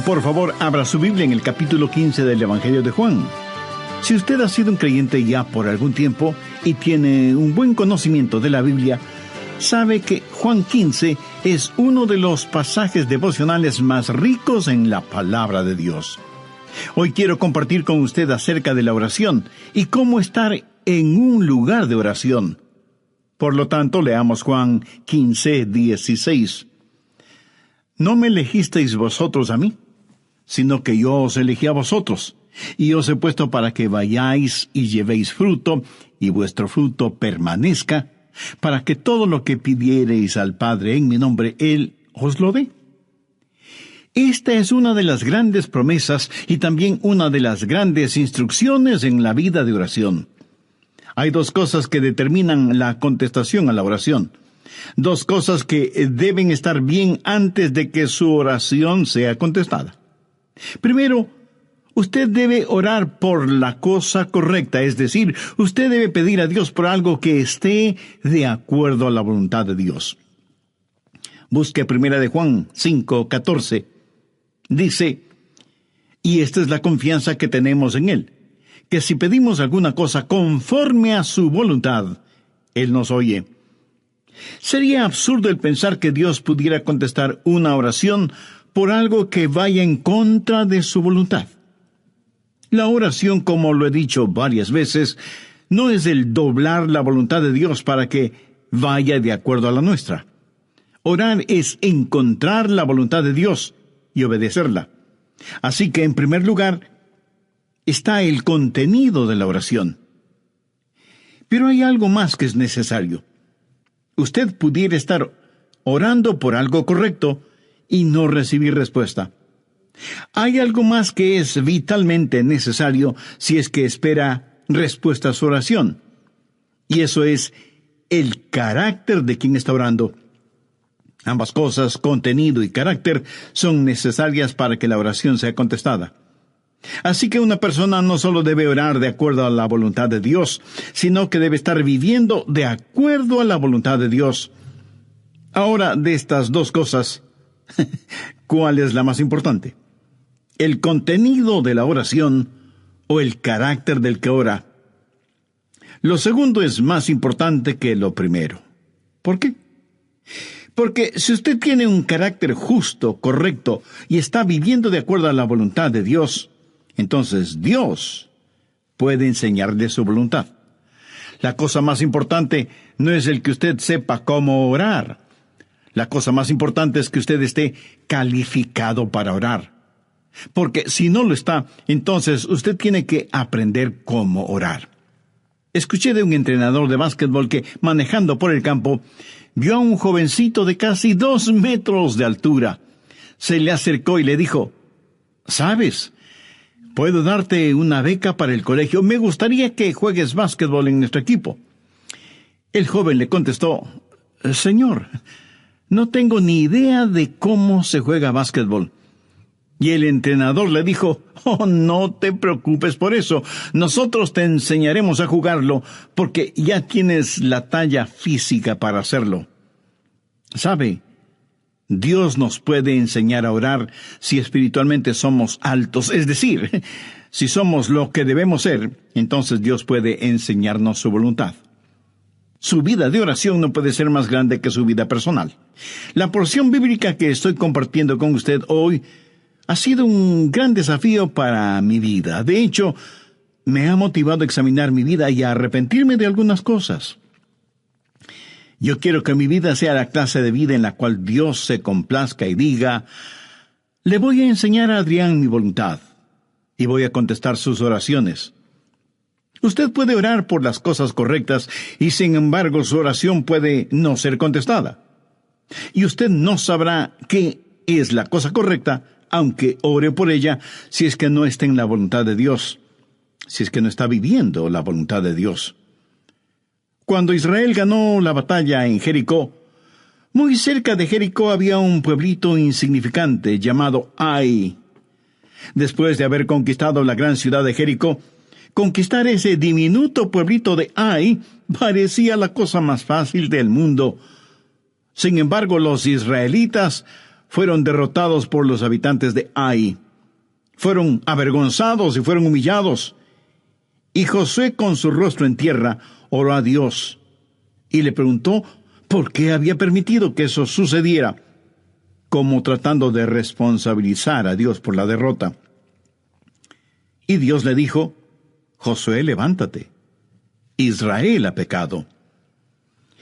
Por favor, abra su Biblia en el capítulo 15 del Evangelio de Juan. Si usted ha sido un creyente ya por algún tiempo y tiene un buen conocimiento de la Biblia, sabe que Juan 15 es uno de los pasajes devocionales más ricos en la palabra de Dios. Hoy quiero compartir con usted acerca de la oración y cómo estar en un lugar de oración. Por lo tanto, leamos Juan 15:16. No me elegisteis vosotros a mí, sino que yo os elegí a vosotros, y os he puesto para que vayáis y llevéis fruto, y vuestro fruto permanezca, para que todo lo que pidiereis al Padre en mi nombre, Él os lo dé. Esta es una de las grandes promesas y también una de las grandes instrucciones en la vida de oración. Hay dos cosas que determinan la contestación a la oración. Dos cosas que deben estar bien antes de que su oración sea contestada. Primero, usted debe orar por la cosa correcta, es decir, usted debe pedir a Dios por algo que esté de acuerdo a la voluntad de Dios. Busque 1 de Juan 5:14. Dice, y esta es la confianza que tenemos en Él, que si pedimos alguna cosa conforme a su voluntad, Él nos oye. Sería absurdo el pensar que Dios pudiera contestar una oración por algo que vaya en contra de su voluntad. La oración, como lo he dicho varias veces, no es el doblar la voluntad de Dios para que vaya de acuerdo a la nuestra. Orar es encontrar la voluntad de Dios y obedecerla. Así que, en primer lugar, está el contenido de la oración. Pero hay algo más que es necesario. Usted pudiera estar orando por algo correcto y no recibir respuesta. Hay algo más que es vitalmente necesario si es que espera respuesta a su oración. Y eso es el carácter de quien está orando. Ambas cosas, contenido y carácter, son necesarias para que la oración sea contestada. Así que una persona no solo debe orar de acuerdo a la voluntad de Dios, sino que debe estar viviendo de acuerdo a la voluntad de Dios. Ahora, de estas dos cosas, ¿cuál es la más importante? ¿El contenido de la oración o el carácter del que ora? Lo segundo es más importante que lo primero. ¿Por qué? Porque si usted tiene un carácter justo, correcto, y está viviendo de acuerdo a la voluntad de Dios, entonces Dios puede enseñarle su voluntad. La cosa más importante no es el que usted sepa cómo orar. La cosa más importante es que usted esté calificado para orar. Porque si no lo está, entonces usted tiene que aprender cómo orar. Escuché de un entrenador de básquetbol que, manejando por el campo, vio a un jovencito de casi 2 metros de altura. Se le acercó y le dijo, ¿sabes? Puedo darte una beca para el colegio. Me gustaría que juegues básquetbol en nuestro equipo. El joven le contestó, Señor, no tengo ni idea de cómo se juega básquetbol. Y el entrenador le dijo, no te preocupes por eso. Nosotros te enseñaremos a jugarlo porque ya tienes la talla física para hacerlo. ¿Sabe? Dios nos puede enseñar a orar si espiritualmente somos altos. Es decir, si somos lo que debemos ser, entonces Dios puede enseñarnos su voluntad. Su vida de oración no puede ser más grande que su vida personal. La porción bíblica que estoy compartiendo con usted hoy ha sido un gran desafío para mi vida. De hecho, me ha motivado a examinar mi vida y a arrepentirme de algunas cosas. Yo quiero que mi vida sea la clase de vida en la cual Dios se complazca y diga, le voy a enseñar a Adrián mi voluntad y voy a contestar sus oraciones. Usted puede orar por las cosas correctas y sin embargo su oración puede no ser contestada. Y usted no sabrá qué es la cosa correcta aunque ore por ella, si es que no está en la voluntad de Dios, si es que no está viviendo la voluntad de Dios. Cuando Israel ganó la batalla en Jericó, muy cerca de Jericó había un pueblito insignificante llamado Ai. Después de haber conquistado la gran ciudad de Jericó, conquistar ese diminuto pueblito de Ai parecía la cosa más fácil del mundo. Sin embargo, los israelitas fueron derrotados por los habitantes de Ai. Fueron avergonzados y fueron humillados. Y Josué, con su rostro en tierra, oró a Dios y le preguntó por qué había permitido que eso sucediera, como tratando de responsabilizar a Dios por la derrota. Y Dios le dijo: Josué, levántate. Israel ha pecado.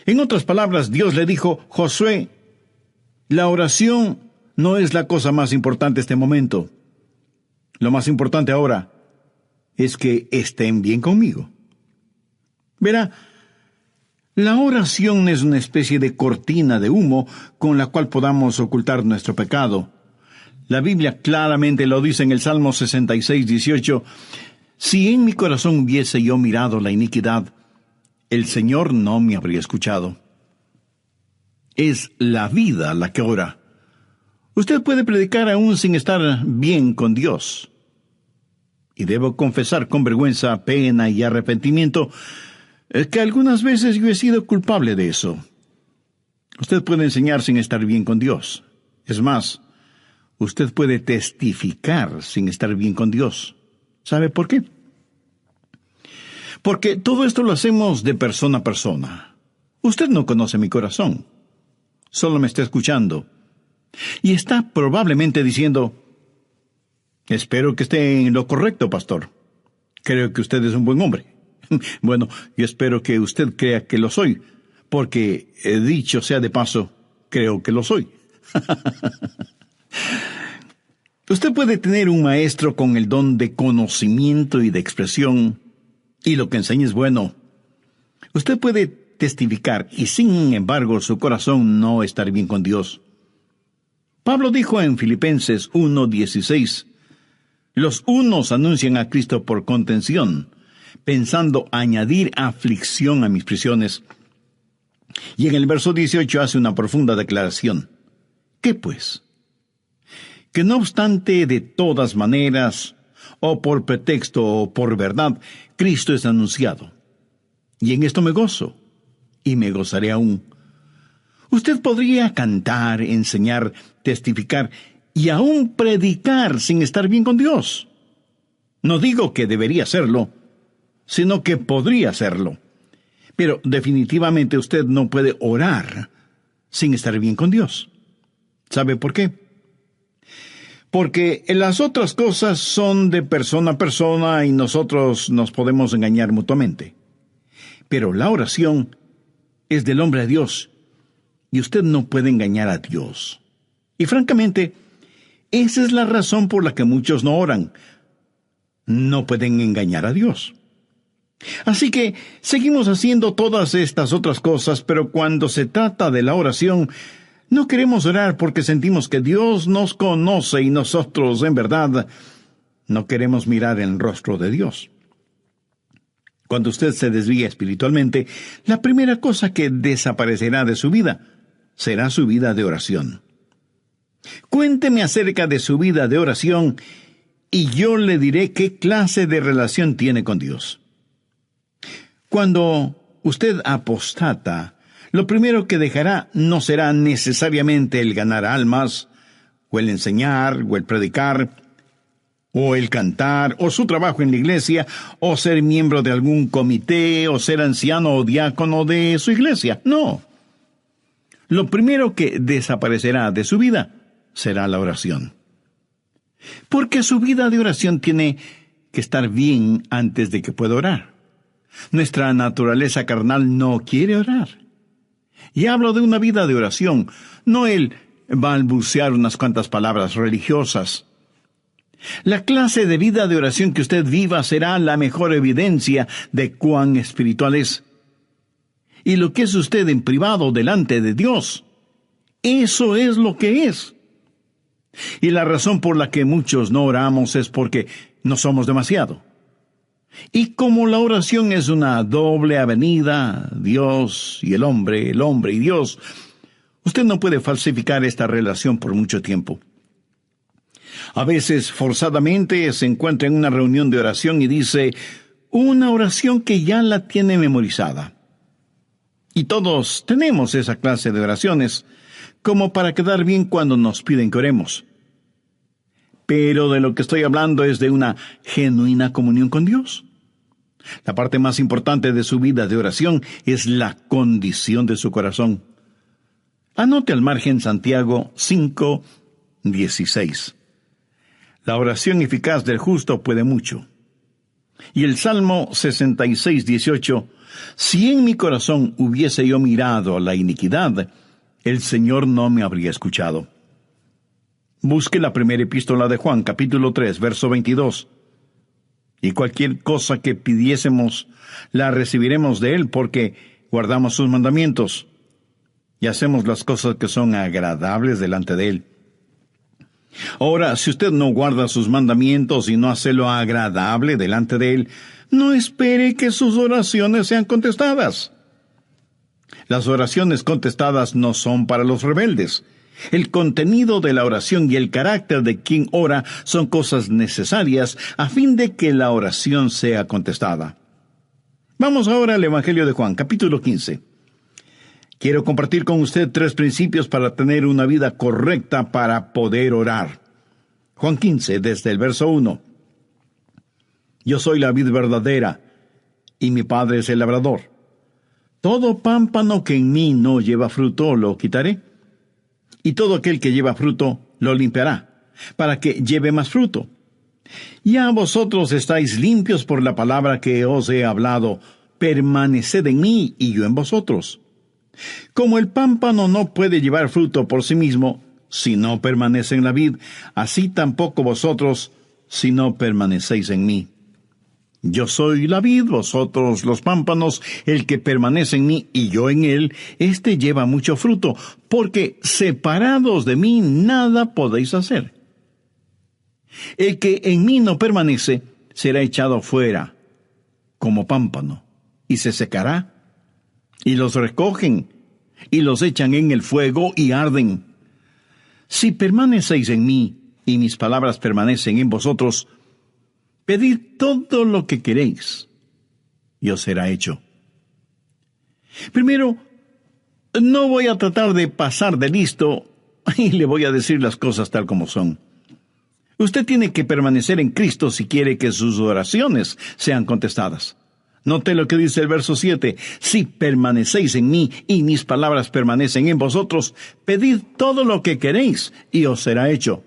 En otras palabras, Dios le dijo: Josué, la oración no es la cosa más importante en este momento. Lo más importante ahora es que estén bien conmigo. Verá, la oración es una especie de cortina de humo con la cual podamos ocultar nuestro pecado. La Biblia claramente lo dice en el Salmo 66:18. Si en mi corazón hubiese yo mirado la iniquidad, el Señor no me habría escuchado. Es la vida la que ora. Usted puede predicar aún sin estar bien con Dios. Y debo confesar con vergüenza, pena y arrepentimiento que algunas veces yo he sido culpable de eso. Usted puede enseñar sin estar bien con Dios. Es más, usted puede testificar sin estar bien con Dios. ¿Sabe por qué? Porque todo esto lo hacemos de persona a persona. Usted no conoce mi corazón. Solo me está escuchando. Y está probablemente diciendo: espero que esté en lo correcto, pastor. Creo que usted es un buen hombre. Bueno, yo espero que usted crea que lo soy, porque, dicho sea de paso, creo que lo soy. Usted puede tener un maestro con el don de conocimiento y de expresión, y lo que enseña es bueno. Usted puede testificar, y sin embargo su corazón no estar bien con Dios. Pablo dijo en Filipenses 1:16, los unos anuncian a Cristo por contención, pensando añadir aflicción a mis prisiones. Y en el verso 18 hace una profunda declaración. ¿Qué pues? Que no obstante, de todas maneras, o por pretexto o por verdad, Cristo es anunciado. Y en esto me gozo, y me gozaré aún. Usted podría cantar, enseñar, testificar y aún predicar sin estar bien con Dios. No digo que debería hacerlo, sino que podría hacerlo. Pero definitivamente usted no puede orar sin estar bien con Dios. ¿Sabe por qué? Porque las otras cosas son de persona a persona y nosotros nos podemos engañar mutuamente. Pero la oración es del hombre a Dios y usted no puede engañar a Dios. Y francamente, esa es la razón por la que muchos no oran. No pueden engañar a Dios. Así que seguimos haciendo todas estas otras cosas, pero cuando se trata de la oración, no queremos orar porque sentimos que Dios nos conoce y nosotros, en verdad, no queremos mirar el rostro de Dios. Cuando usted se desvía espiritualmente, la primera cosa que desaparecerá de su vida será su vida de oración. Cuénteme acerca de su vida de oración y yo le diré qué clase de relación tiene con Dios. Cuando usted apostata, lo primero que dejará no será necesariamente el ganar almas, o el enseñar, o el predicar, o el cantar, o su trabajo en la iglesia, o ser miembro de algún comité, o ser anciano o diácono de su iglesia. No. Lo primero que desaparecerá de su vida será la oración. Porque su vida de oración tiene que estar bien antes de que pueda orar. Nuestra naturaleza carnal no quiere orar. Y hablo de una vida de oración, no el balbucear unas cuantas palabras religiosas. La clase de vida de oración que usted viva será la mejor evidencia de cuán espiritual es. Y lo que es usted en privado delante de Dios, eso es lo que es. Y la razón por la que muchos no oramos es porque no somos demasiado. Y como la oración es una doble avenida, Dios y el hombre y Dios, usted no puede falsificar esta relación por mucho tiempo. A veces, forzadamente, se encuentra en una reunión de oración y dice una oración que ya la tiene memorizada. Y todos tenemos esa clase de oraciones, como para quedar bien cuando nos piden que oremos. Pero de lo que estoy hablando es de una genuina comunión con Dios. La parte más importante de su vida de oración es la condición de su corazón. Anote al margen Santiago 5:16. La oración eficaz del justo puede mucho. Y el Salmo 66:18. Si en mi corazón hubiese yo mirado la iniquidad, el Señor no me habría escuchado. Busque la primera epístola de Juan, capítulo 3, verso 22. Y cualquier cosa que pidiésemos, la recibiremos de Él, porque guardamos sus mandamientos y hacemos las cosas que son agradables delante de Él. Ahora, si usted no guarda sus mandamientos y no hace lo agradable delante de Él, no espere que sus oraciones sean contestadas. Las oraciones contestadas no son para los rebeldes. El contenido de la oración y el carácter de quien ora son cosas necesarias a fin de que la oración sea contestada. Vamos ahora al Evangelio de Juan, capítulo 15. Quiero compartir con usted 3 principios para tener una vida correcta para poder orar. Juan 15, desde el verso 1. Yo soy la vid verdadera, y mi Padre es el labrador. Todo pámpano que en mí no lleva fruto, lo quitaré. Y todo aquel que lleva fruto, lo limpiará, para que lleve más fruto. Ya vosotros estáis limpios por la palabra que os he hablado. Permaneced en mí, y yo en vosotros. Como el pámpano no puede llevar fruto por sí mismo, si no permanece en la vid, así tampoco vosotros, si no permanecéis en mí. Yo soy la vid, vosotros los pámpanos. El que permanece en mí y yo en él, éste lleva mucho fruto, porque separados de mí nada podéis hacer. El que en mí no permanece será echado fuera como pámpano, y se secará. Y los recogen, y los echan en el fuego, y arden. Si permanecéis en mí, y mis palabras permanecen en vosotros, pedid todo lo que queréis, y os será hecho. Primero, no voy a tratar de pasar de listo, y le voy a decir las cosas tal como son. Usted tiene que permanecer en Cristo si quiere que sus oraciones sean contestadas. Note lo que dice el verso 7. Si permanecéis en mí y mis palabras permanecen en vosotros, pedid todo lo que queréis y os será hecho.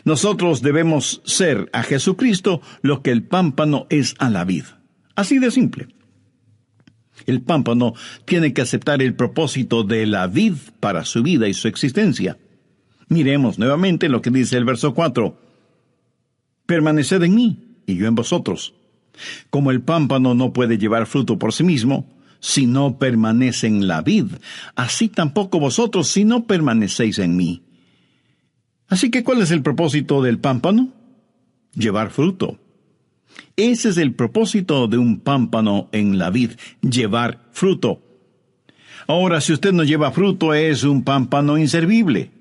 Nosotros debemos ser a Jesucristo lo que el pámpano es a la vid. Así de simple. El pámpano tiene que aceptar el propósito de la vid para su vida y su existencia. Miremos nuevamente lo que dice el verso 4. Permaneced en mí y yo en vosotros. Como el pámpano no puede llevar fruto por sí mismo, si no permanece en la vid, así tampoco vosotros si no permanecéis en mí. Así que, ¿cuál es el propósito del pámpano? Llevar fruto. Ese es el propósito de un pámpano en la vid, llevar fruto. Ahora, si usted no lleva fruto, es un pámpano inservible.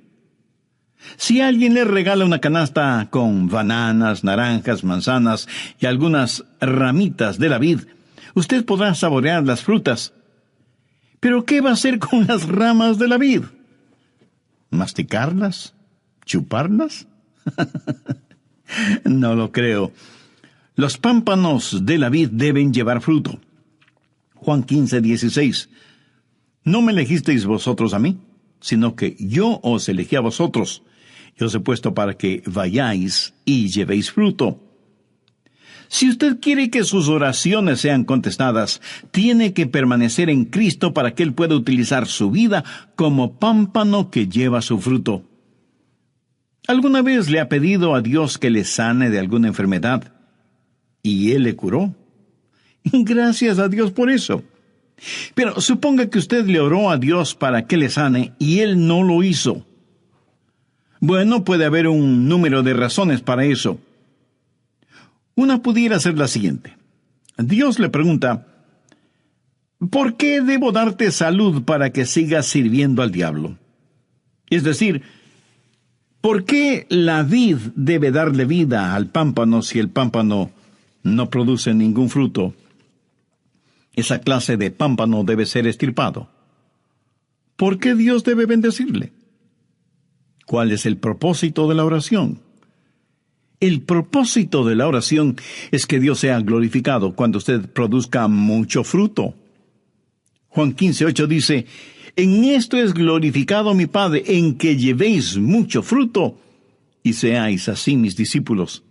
Si alguien le regala una canasta con bananas, naranjas, manzanas y algunas ramitas de la vid, usted podrá saborear las frutas. ¿Pero qué va a hacer con las ramas de la vid? ¿Masticarlas? ¿Chuparlas? No lo creo. Los pámpanos de la vid deben llevar fruto. Juan 15:16. No me elegisteis vosotros a mí, sino que yo os elegí a vosotros. Yo os he puesto para que vayáis y llevéis fruto. Si usted quiere que sus oraciones sean contestadas, tiene que permanecer en Cristo para que Él pueda utilizar su vida como pámpano que lleva su fruto. ¿Alguna vez le ha pedido a Dios que le sane de alguna enfermedad y Él le curó? Gracias a Dios por eso. Pero suponga que usted le oró a Dios para que le sane y Él no lo hizo. Bueno, puede haber un número de razones para eso. Una pudiera ser la siguiente. Dios le pregunta, ¿por qué debo darte salud para que sigas sirviendo al diablo? Es decir, ¿por qué la vid debe darle vida al pámpano si el pámpano no produce ningún fruto? Esa clase de pámpano debe ser extirpado. ¿Por qué Dios debe bendecirle? ¿Cuál es el propósito de la oración? El propósito de la oración es que Dios sea glorificado cuando usted produzca mucho fruto. Juan 15:8 dice: en esto es glorificado mi Padre, en que llevéis mucho fruto y seáis así mis discípulos.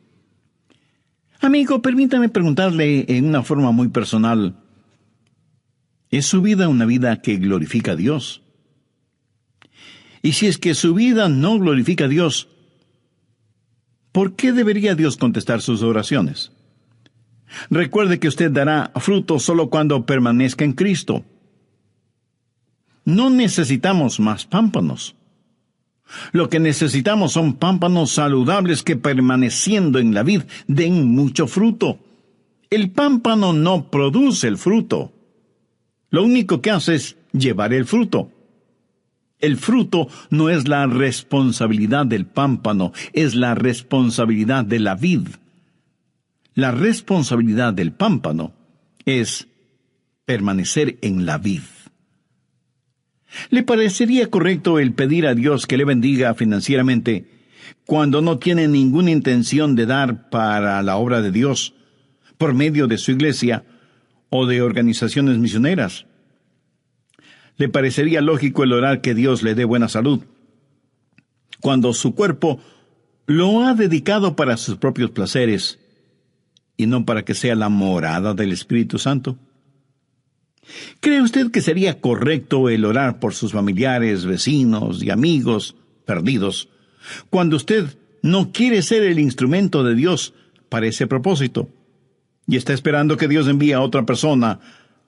Amigo, permítame preguntarle en una forma muy personal: ¿es su vida una vida que glorifica a Dios? Y si es que su vida no glorifica a Dios, ¿por qué debería Dios contestar sus oraciones? Recuerde que usted dará fruto solo cuando permanezca en Cristo. No necesitamos más pámpanos. Lo que necesitamos son pámpanos saludables que, permaneciendo en la vid, den mucho fruto. El pámpano no produce el fruto. Lo único que hace es llevar el fruto. El fruto no es la responsabilidad del pámpano, es la responsabilidad de la vid. La responsabilidad del pámpano es permanecer en la vid. ¿Le parecería correcto el pedir a Dios que le bendiga financieramente cuando no tiene ninguna intención de dar para la obra de Dios por medio de su iglesia o de organizaciones misioneras? ¿Le parecería lógico el orar que Dios le dé buena salud cuando su cuerpo lo ha dedicado para sus propios placeres y no para que sea la morada del Espíritu Santo? ¿Cree usted que sería correcto el orar por sus familiares, vecinos y amigos perdidos cuando usted no quiere ser el instrumento de Dios para ese propósito y está esperando que Dios envíe a otra persona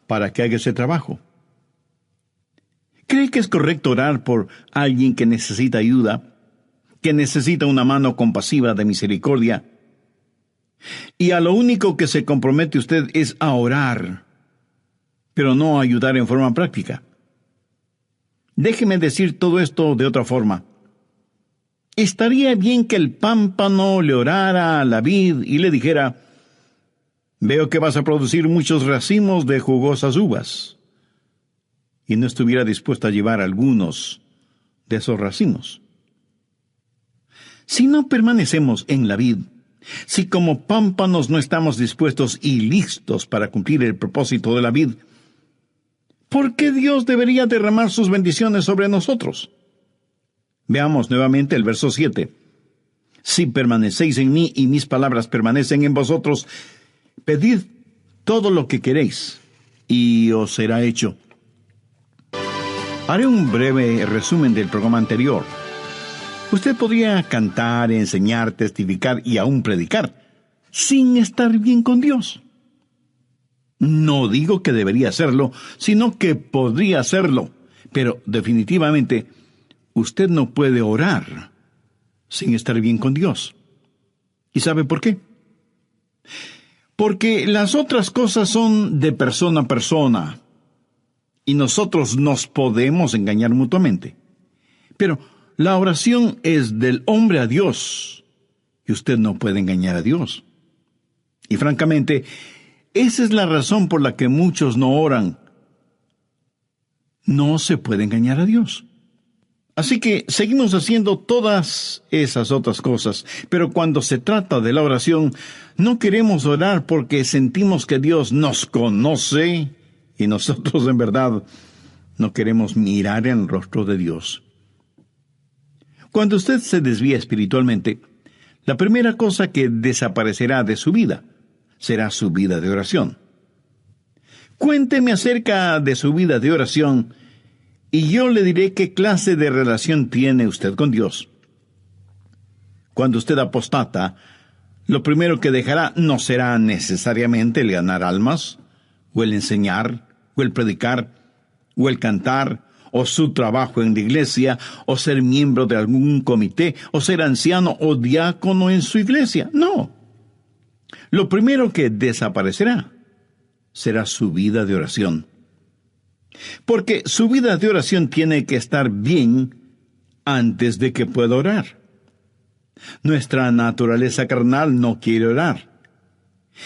para que haga ese trabajo? ¿Cree que es correcto orar por alguien que necesita ayuda, que necesita una mano compasiva de misericordia, y a lo único que se compromete usted es a orar, pero no a ayudar en forma práctica? Déjeme decir todo esto de otra forma. Estaría bien que el pámpano le orara a la vid y le dijera: veo que vas a producir muchos racimos de jugosas uvas, y no estuviera dispuesto a llevar algunos de esos racimos. Si no permanecemos en la vid, si como pámpanos no estamos dispuestos y listos para cumplir el propósito de la vid, ¿por qué Dios debería derramar sus bendiciones sobre nosotros? Veamos nuevamente el verso 7. Si permanecéis en mí y mis palabras permanecen en vosotros, pedid todo lo que queréis y os será hecho. Haré un breve resumen del programa anterior. Usted podría cantar, enseñar, testificar y aún predicar sin estar bien con Dios. No digo que debería hacerlo, sino que podría hacerlo. Pero definitivamente, usted no puede orar sin estar bien con Dios. ¿Y sabe por qué? Porque las otras cosas son de persona a persona, y nosotros nos podemos engañar mutuamente. Pero la oración es del hombre a Dios, y usted no puede engañar a Dios. Y francamente, esa es la razón por la que muchos no oran. No se puede engañar a Dios. Así que seguimos haciendo todas esas otras cosas, pero cuando se trata de la oración, no queremos orar porque sentimos que Dios nos conoce y nosotros en verdad no queremos mirar en el rostro de Dios. Cuando usted se desvía espiritualmente, la primera cosa que desaparecerá de su vida será su vida de oración. Cuénteme acerca de su vida de oración y yo le diré qué clase de relación tiene usted con Dios. Cuando usted apostata, lo primero que dejará no será necesariamente el ganar almas, o el enseñar, o el predicar, o el cantar, o su trabajo en la iglesia, o ser miembro de algún comité, o ser anciano o diácono en su iglesia. No. Lo primero que desaparecerá será su vida de oración. Porque su vida de oración tiene que estar bien antes de que pueda orar. Nuestra naturaleza carnal no quiere orar.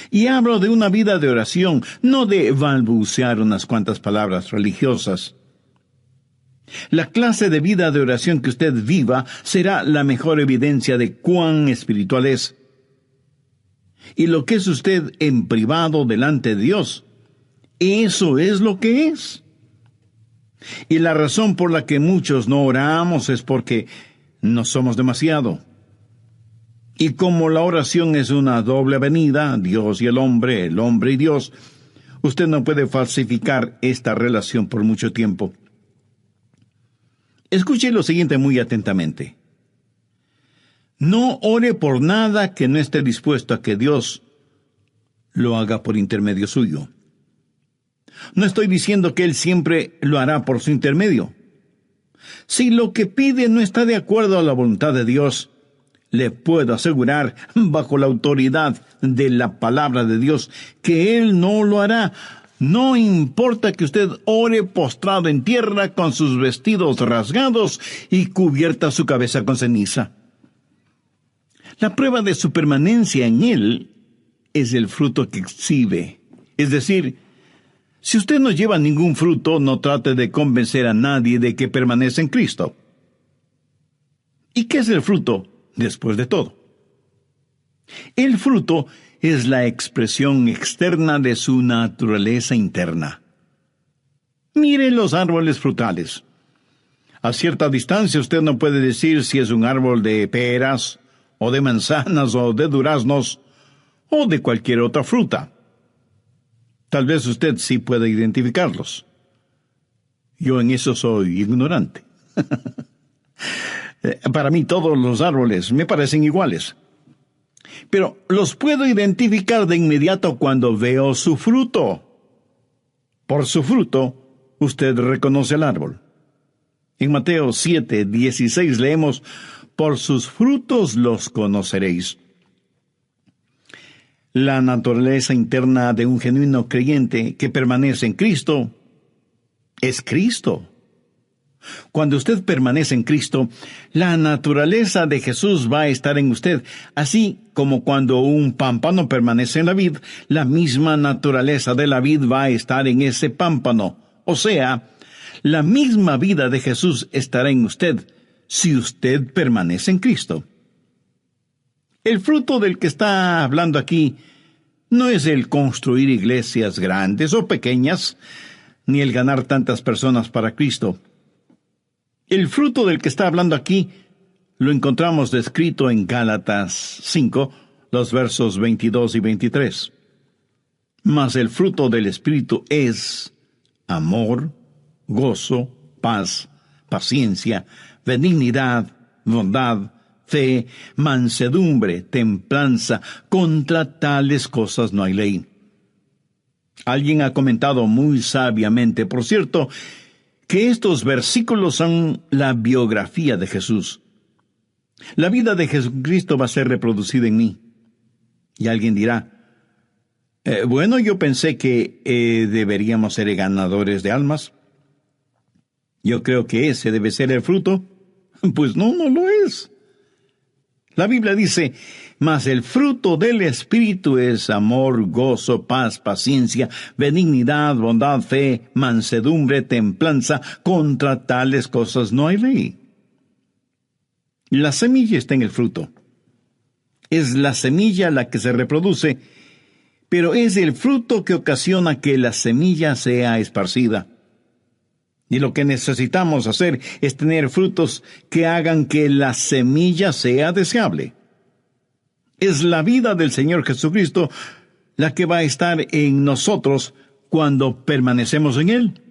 Y hablo de una vida de oración, no de balbucear unas cuantas palabras religiosas. La clase de vida de oración que usted viva será la mejor evidencia de cuán espiritual es. Y lo que es usted en privado delante de Dios, eso es lo que es. Y la razón por la que muchos no oramos es porque no somos demasiado. Y como la oración es una doble avenida, Dios y el hombre y Dios, usted no puede falsificar esta relación por mucho tiempo. Escuche lo siguiente muy atentamente. No ore por nada que no esté dispuesto a que Dios lo haga por intermedio suyo. No estoy diciendo que Él siempre lo hará por su intermedio. Si lo que pide no está de acuerdo a la voluntad de Dios, le puedo asegurar, bajo la autoridad de la palabra de Dios, que Él no lo hará. No importa que usted ore postrado en tierra con sus vestidos rasgados y cubierta su cabeza con ceniza. La prueba de su permanencia en Él es el fruto que exhibe. Es decir, si usted no lleva ningún fruto, no trate de convencer a nadie de que permanece en Cristo. ¿Y qué es el fruto, después de todo? El fruto es la expresión externa de su naturaleza interna. Mire los árboles frutales. A cierta distancia usted no puede decir si es un árbol de peras, o de manzanas, o de duraznos, o de cualquier otra fruta. Tal vez usted sí pueda identificarlos. Yo en eso soy ignorante. Para mí todos los árboles me parecen iguales. Pero los puedo identificar de inmediato cuando veo su fruto. Por su fruto, usted reconoce el árbol. En Mateo 7:16 leemos, «Por sus frutos los conoceréis». La naturaleza interna de un genuino creyente que permanece en Cristo es Cristo. Cuando usted permanece en Cristo, la naturaleza de Jesús va a estar en usted, así como cuando un pámpano permanece en la vid, la misma naturaleza de la vid va a estar en ese pámpano. O sea, la misma vida de Jesús estará en usted si usted permanece en Cristo. El fruto del que está hablando aquí no es el construir iglesias grandes o pequeñas, ni el ganar tantas personas para Cristo. El fruto del que está hablando aquí lo encontramos descrito en Gálatas 5, los versos 22 y 23. Mas el fruto del Espíritu es amor, gozo, paz, paciencia, benignidad, bondad, fe, mansedumbre, templanza. Contra tales cosas no hay ley. Alguien ha comentado muy sabiamente, por cierto, que estos versículos son la biografía de Jesús. La vida de Jesucristo va a ser reproducida en mí. Y alguien dirá, bueno, yo pensé que deberíamos ser ganadores de almas. Yo creo que ese debe ser el fruto. Pues no lo es. La Biblia dice, mas el fruto del Espíritu es amor, gozo, paz, paciencia, benignidad, bondad, fe, mansedumbre, templanza. Contra tales cosas no hay ley. La semilla está en el fruto. Es la semilla la que se reproduce, pero es el fruto que ocasiona que la semilla sea esparcida. Y lo que necesitamos hacer es tener frutos que hagan que la semilla sea deseable. Es la vida del Señor Jesucristo la que va a estar en nosotros cuando permanecemos en Él.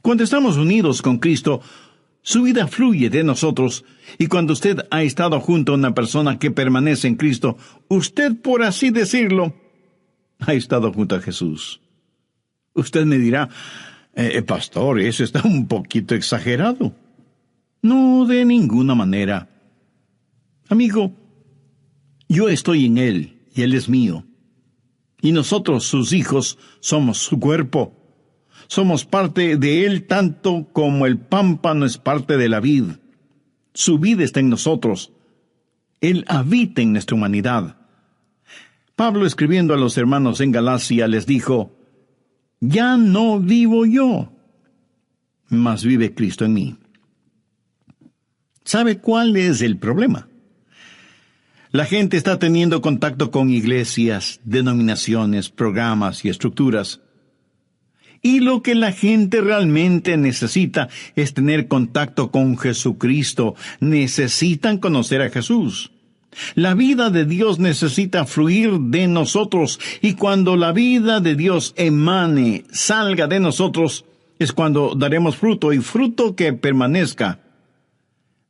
Cuando estamos unidos con Cristo, su vida fluye de nosotros, y cuando usted ha estado junto a una persona que permanece en Cristo, usted, por así decirlo, ha estado junto a Jesús. Usted me dirá, pastor, eso está un poquito exagerado. No, de ninguna manera. Amigo, yo estoy en Él, y Él es mío. Y nosotros, sus hijos, somos su cuerpo. Somos parte de Él tanto como el pámpano es parte de la vid. Su vida está en nosotros. Él habita en nuestra humanidad. Pablo, escribiendo a los hermanos en Galacia, les dijo, ya no vivo yo, mas vive Cristo en mí. ¿Sabe cuál es el problema? La gente está teniendo contacto con iglesias, denominaciones, programas y estructuras. Y lo que la gente realmente necesita es tener contacto con Jesucristo. Necesitan conocer a Jesús. La vida de Dios necesita fluir de nosotros, y cuando la vida de Dios emane, salga de nosotros, es cuando daremos fruto, y fruto que permanezca.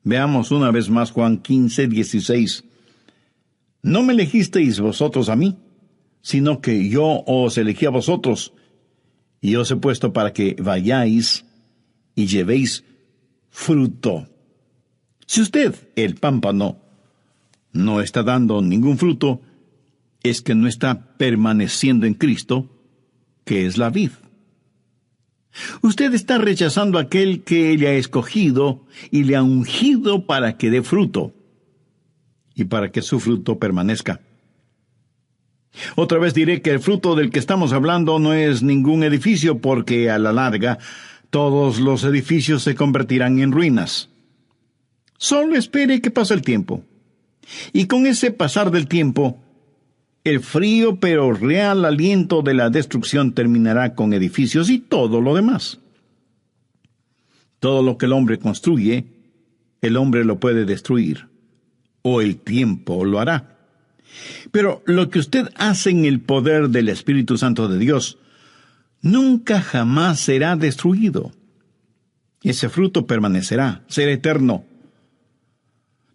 Veamos una vez más Juan 15:16. No me elegisteis vosotros a mí, sino que yo os elegí a vosotros, y os he puesto para que vayáis y llevéis fruto. Si usted, el pámpano, no está dando ningún fruto, es que no está permaneciendo en Cristo, que es la vid. Usted está rechazando a aquel que le ha escogido y le ha ungido para que dé fruto, y para que su fruto permanezca. Otra vez diré que el fruto del que estamos hablando no es ningún edificio, porque a la larga todos los edificios se convertirán en ruinas. Solo espere que pase el tiempo. Y con ese pasar del tiempo, el frío pero real aliento de la destrucción terminará con edificios y todo lo demás. Todo lo que el hombre construye, el hombre lo puede destruir, o el tiempo lo hará. Pero lo que usted hace en el poder del Espíritu Santo de Dios nunca jamás será destruido. Ese fruto permanecerá, será eterno.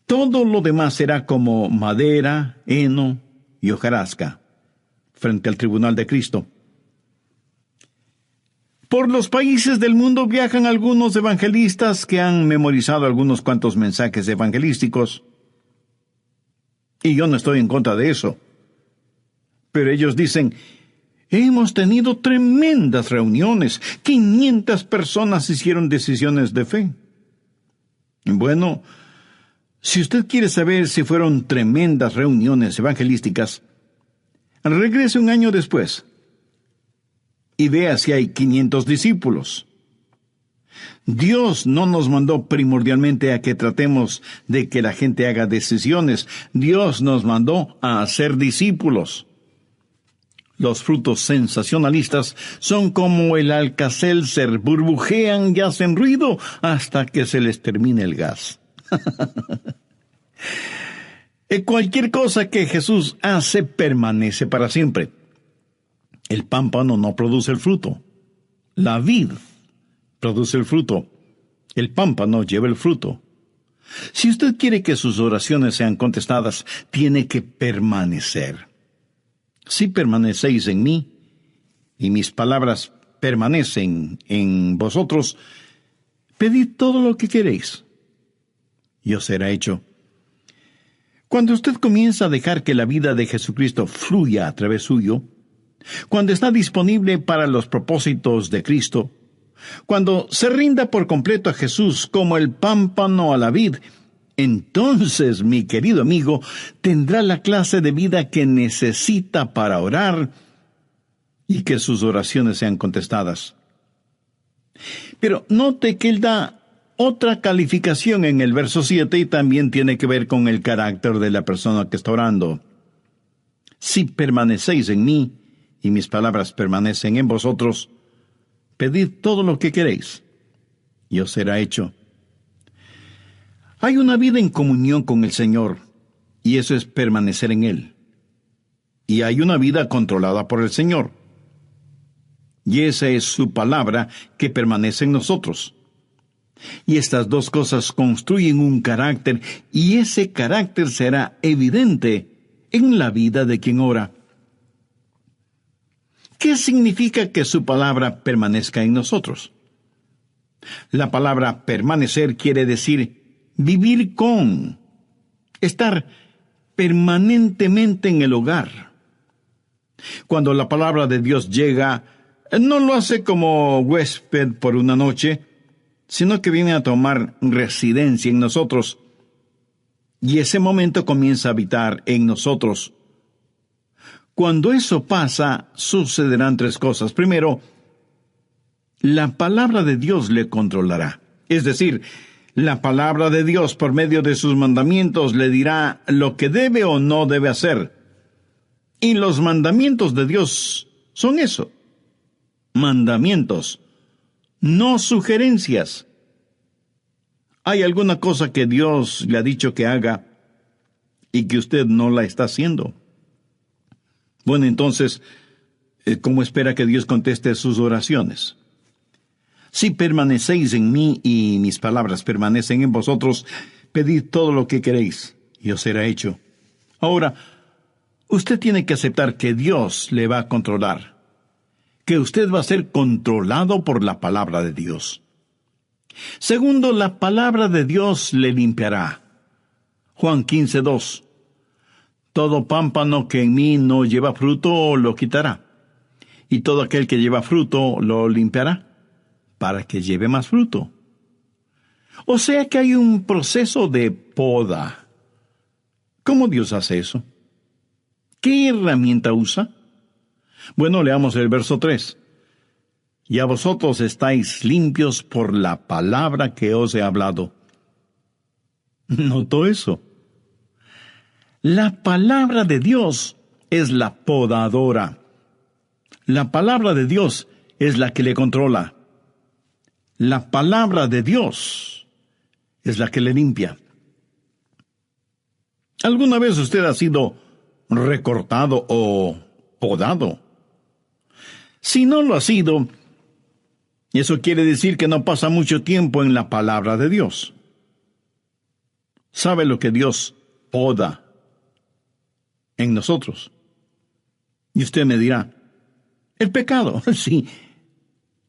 Todo lo demás será como madera, heno y hojarasca frente al tribunal de Cristo. Por los países del mundo viajan algunos evangelistas que han memorizado algunos cuantos mensajes evangelísticos. Y yo no estoy en contra de eso. Pero ellos dicen, hemos tenido tremendas reuniones. 500 personas hicieron decisiones de fe. Bueno, si usted quiere saber si fueron tremendas reuniones evangelísticas, regrese un año después y vea si hay 500 discípulos. Dios no nos mandó primordialmente a que tratemos de que la gente haga decisiones. Dios nos mandó a hacer discípulos. Los frutos sensacionalistas son como el Alka-Seltzer, burbujean y hacen ruido hasta que se les termine el gas. Cualquier cosa que Jesús hace permanece para siempre. El pámpano no produce el fruto. La vid produce el fruto. El pámpano lleva el fruto. Si usted quiere que sus oraciones sean contestadas, tiene que permanecer. Si permanecéis en mí, y mis palabras permanecen en vosotros, pedid todo lo que queréis, y os será hecho. Cuando usted comienza a dejar que la vida de Jesucristo fluya a través suyo, cuando está disponible para los propósitos de Cristo, cuando se rinda por completo a Jesús como el pámpano a la vid, entonces, mi querido amigo, tendrá la clase de vida que necesita para orar y que sus oraciones sean contestadas. Pero note que él da otra calificación en el verso 7 y también tiene que ver con el carácter de la persona que está orando. Si permanecéis en mí y mis palabras permanecen en vosotros, pedid todo lo que queréis, y os será hecho. Hay una vida en comunión con el Señor, y eso es permanecer en Él. Y hay una vida controlada por el Señor, y esa es su palabra que permanece en nosotros. Y estas dos cosas construyen un carácter, y ese carácter será evidente en la vida de quien ora. ¿Qué significa que su palabra permanezca en nosotros? La palabra permanecer quiere decir vivir con, estar permanentemente en el hogar. Cuando la palabra de Dios llega, no lo hace como huésped por una noche, sino que viene a tomar residencia en nosotros, y ese momento comienza a habitar en nosotros. Cuando eso pasa, sucederán tres cosas. Primero, la palabra de Dios le controlará. Es decir, la palabra de Dios por medio de sus mandamientos le dirá lo que debe o no debe hacer. Y los mandamientos de Dios son eso. Mandamientos, no sugerencias. ¿Hay alguna cosa que Dios le ha dicho que haga y que usted no la está haciendo? Bueno, entonces, ¿cómo espera que Dios conteste sus oraciones? Si permanecéis en mí y mis palabras permanecen en vosotros, pedid todo lo que queréis, y os será hecho. Ahora, usted tiene que aceptar que Dios le va a controlar, que usted va a ser controlado por la palabra de Dios. Segundo, la palabra de Dios le limpiará. Juan 15:2. Todo pámpano que en mí no lleva fruto lo quitará, y todo aquel que lleva fruto lo limpiará, para que lleve más fruto. O sea que hay un proceso de poda. ¿Cómo Dios hace eso? ¿Qué herramienta usa? Bueno, leamos el verso 3. Y a vosotros estáis limpios por la palabra que os he hablado. ¿Notó eso? La palabra de Dios es la podadora. La palabra de Dios es la que le controla. La palabra de Dios es la que le limpia. ¿Alguna vez usted ha sido recortado o podado? Si no lo ha sido, eso quiere decir que no pasa mucho tiempo en la palabra de Dios. ¿Sabe lo que Dios poda en nosotros? Y usted me dirá, el pecado.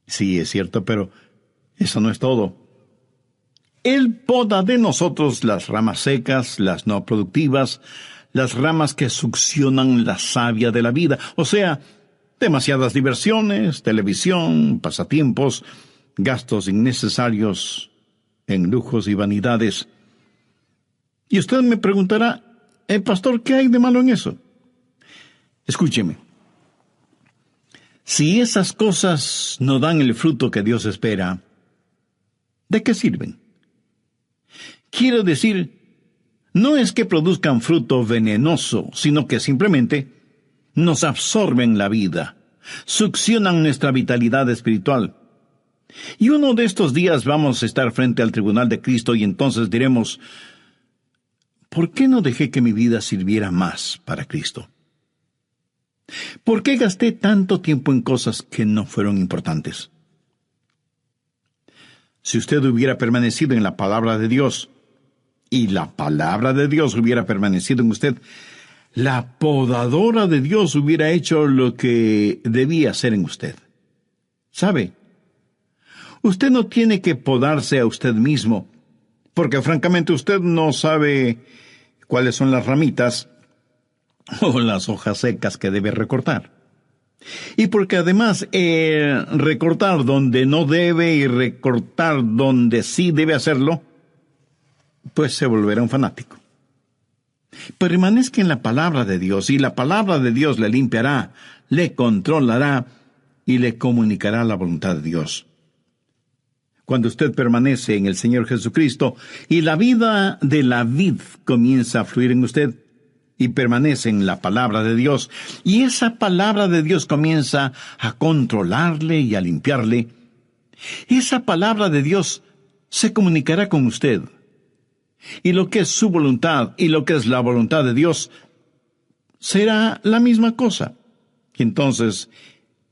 Sí, es cierto, pero eso no es todo. Él poda de nosotros las ramas secas, las no productivas, las ramas que succionan la savia de la vida, o sea, demasiadas diversiones, televisión, pasatiempos, gastos innecesarios en lujos y vanidades. Y usted me preguntará, pastor, ¿qué hay de malo en eso? Escúcheme. Si esas cosas no dan el fruto que Dios espera, ¿de qué sirven? Quiero decir, no es que produzcan fruto venenoso, sino que simplemente nos absorben la vida, succionan nuestra vitalidad espiritual. Y uno de estos días vamos a estar frente al tribunal de Cristo y entonces diremos, ¿por qué no dejé que mi vida sirviera más para Cristo? ¿Por qué gasté tanto tiempo en cosas que no fueron importantes? Si usted hubiera permanecido en la palabra de Dios, y la palabra de Dios hubiera permanecido en usted, la podadora de Dios hubiera hecho lo que debía hacer en usted. ¿Sabe? Usted no tiene que podarse a usted mismo, porque francamente usted no sabe cuáles son las ramitas o las hojas secas que debe recortar. Y porque además recortar donde no debe y recortar donde sí debe hacerlo, pues se volverá un fanático. Permanezca en la palabra de Dios, y la palabra de Dios le limpiará, le controlará y le comunicará la voluntad de Dios. Cuando usted permanece en el Señor Jesucristo y la vida de la vid comienza a fluir en usted y permanece en la palabra de Dios, y esa palabra de Dios comienza a controlarle y a limpiarle, esa palabra de Dios se comunicará con usted. Y lo que es su voluntad y lo que es la voluntad de Dios será la misma cosa. Y entonces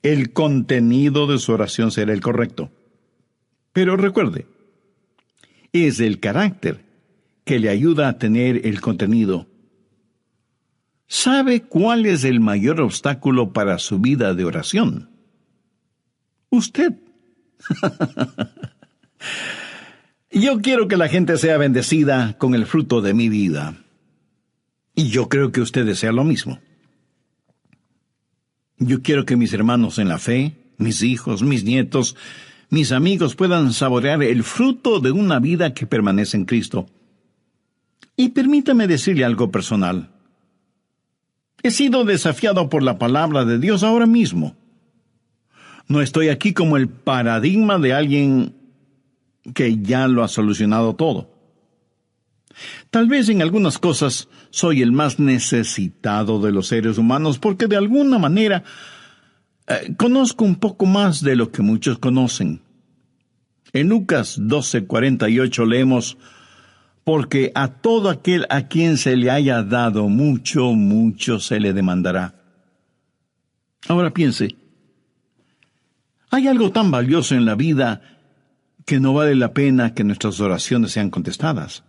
el contenido de su oración será el correcto. Pero recuerde, es el carácter que le ayuda a tener el contenido. ¿Sabe cuál es el mayor obstáculo para su vida de oración? Usted. Yo quiero que la gente sea bendecida con el fruto de mi vida. Y yo creo que usted desea lo mismo. Yo quiero que mis hermanos en la fe, mis hijos, mis nietos, mis amigos puedan saborear el fruto de una vida que permanece en Cristo. Y permítame decirle algo personal. He sido desafiado por la palabra de Dios ahora mismo. No estoy aquí como el paradigma de alguien que ya lo ha solucionado todo. Tal vez en algunas cosas soy el más necesitado de los seres humanos porque de alguna manera conozco un poco más de lo que muchos conocen. En Lucas 12:48 leemos: porque a todo aquel a quien se le haya dado mucho, mucho se le demandará. Ahora piense, ¿hay algo tan valioso en la vida que no vale la pena que nuestras oraciones sean contestadas?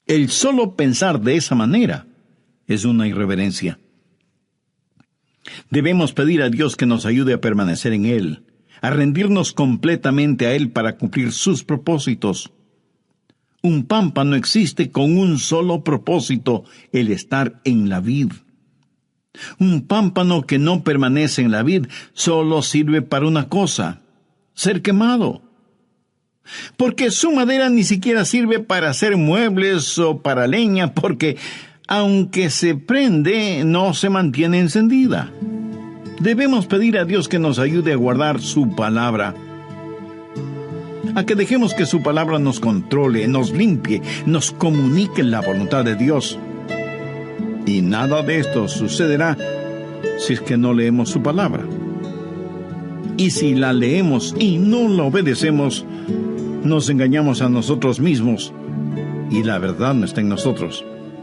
El solo pensar de esa manera es una irreverencia. Debemos pedir a Dios que nos ayude a permanecer en Él, a rendirnos completamente a Él para cumplir sus propósitos. Un pámpano existe con un solo propósito: el estar en la vid. Un pámpano que no permanece en la vid solo sirve para una cosa: ser quemado. Porque su madera ni siquiera sirve para hacer muebles o para leña, porque aunque se prende, no se mantiene encendida. Debemos pedir a Dios que nos ayude a guardar su palabra, a que dejemos que su palabra nos controle, nos limpie, nos comunique la voluntad de Dios. Y nada de esto sucederá si es que no leemos su palabra. Y si la leemos y no la obedecemos, nos engañamos a nosotros mismos y la verdad no está en nosotros.